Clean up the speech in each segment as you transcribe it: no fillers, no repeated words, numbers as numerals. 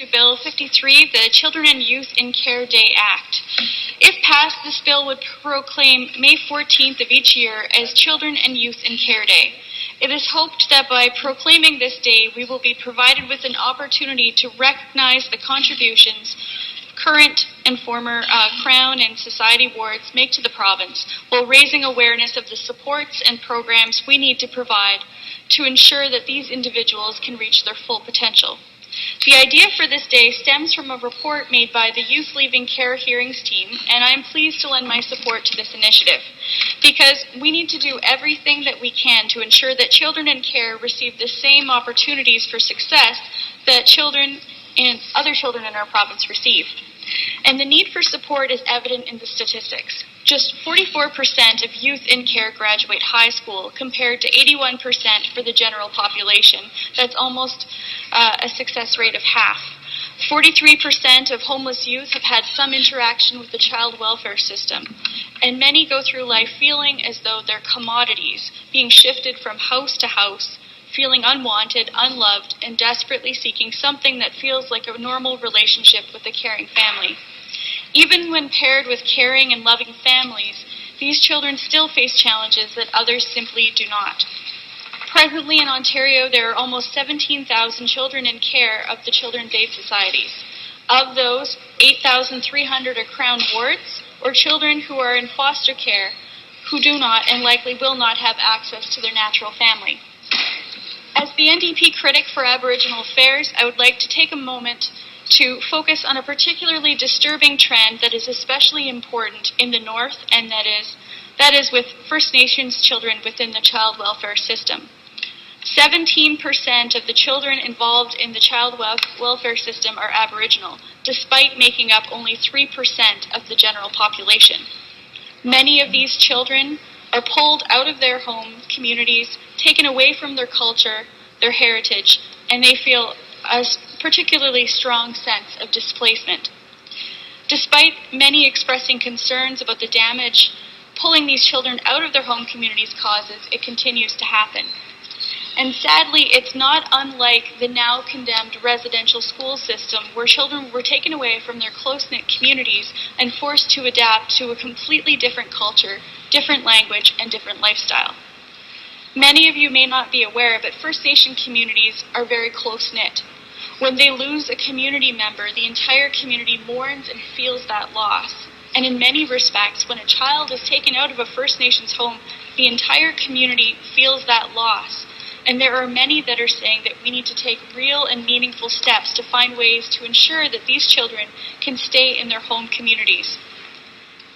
Bill 53, the Children and Youth in Care Day Act. If passed, this bill would proclaim May 14th of each year as Children and Youth in Care Day. It is hoped that by proclaiming this day, we will be provided with an opportunity to recognize the contributions current and former Crown and Society wards make to the province, while raising awareness of the supports and programs we need to provide to ensure that these individuals can reach their full potential. The idea for this day stems from a report made by the Youth Leaving Care Hearings team, and I am pleased to lend my support to this initiative, because we need to do everything that we can to ensure that children in care receive the same opportunities for success that other children in our province receive. And the need for support is evident in the statistics. Just 44% of youth in care graduate high school, compared to 81% for the general population. That's almost a success rate of half. 43% of homeless youth have had some interaction with the child welfare system, and many go through life feeling as though they're commodities, being shifted from house to house, feeling unwanted, unloved, and desperately seeking something that feels like a normal relationship with a caring family. Even when paired with caring and loving families, these children still face challenges that others simply do not. Presently in Ontario, there are almost 17,000 children in care of the Children's Aid Societies. Of those, 8,300 are Crown wards, or children who are in foster care who do not and likely will not have access to their natural family. As the NDP critic for Aboriginal Affairs, I would like to take a moment to focus on a particularly disturbing trend that is especially important in the North, and that is with First Nations children within the child welfare system. 17% of the children involved in the child welfare system are Aboriginal, despite making up only 3% of the general population. Many of these children are pulled out of their home communities, taken away from their culture, their heritage, and they feel a particularly strong sense of displacement. Despite many expressing concerns about the damage pulling these children out of their home communities causes, it continues to happen. And sadly, it's not unlike the now condemned residential school system, where children were taken away from their close-knit communities and forced to adapt to a completely different culture, different language, and different lifestyle. Many of you may not be aware, but First Nation communities are very close-knit. When they lose a community member, the entire community mourns and feels that loss. And in many respects, when a child is taken out of a First Nations home, the entire community feels that loss. And there are many that are saying that we need to take real and meaningful steps to find ways to ensure that these children can stay in their home communities.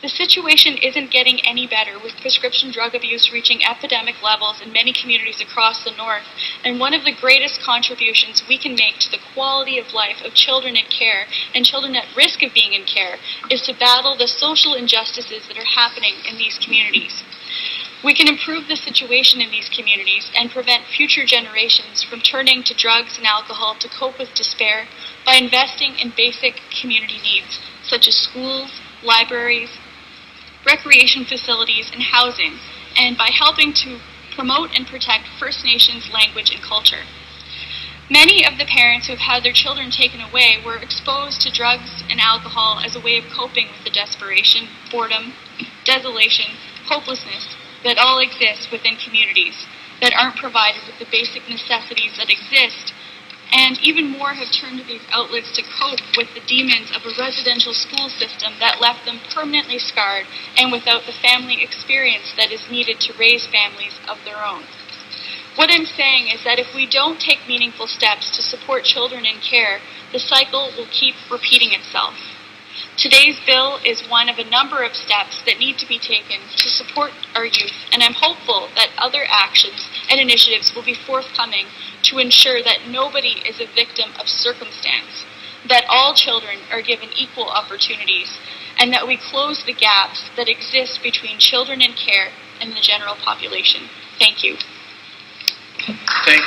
The situation isn't getting any better, with prescription drug abuse reaching epidemic levels in many communities across the North, and one of the greatest contributions we can make to the quality of life of children in care and children at risk of being in care is to battle the social injustices that are happening in these communities. We can improve the situation in these communities and prevent future generations from turning to drugs and alcohol to cope with despair by investing in basic community needs, such as schools, libraries, recreation facilities, and housing, and by helping to promote and protect First Nations language and culture. Many of the parents who have had their children taken away were exposed to drugs and alcohol as a way of coping with the desperation, boredom, desolation, hopelessness that all exist within communities that aren't provided with the basic necessities that exist, and even more have turned to these outlets to cope with the demons of a residential school system that left them permanently scarred and without the family experience that is needed to raise families of their own. What I'm saying is that if we don't take meaningful steps to support children in care, the cycle will keep repeating itself. Today's bill is one of a number of steps that need to be taken to support our youth, and I'm hopeful that other actions and initiatives will be forthcoming to ensure that nobody is a victim of circumstance, that all children are given equal opportunities, and that we close the gaps that exist between children in care and the general population. Thank you. Thank you.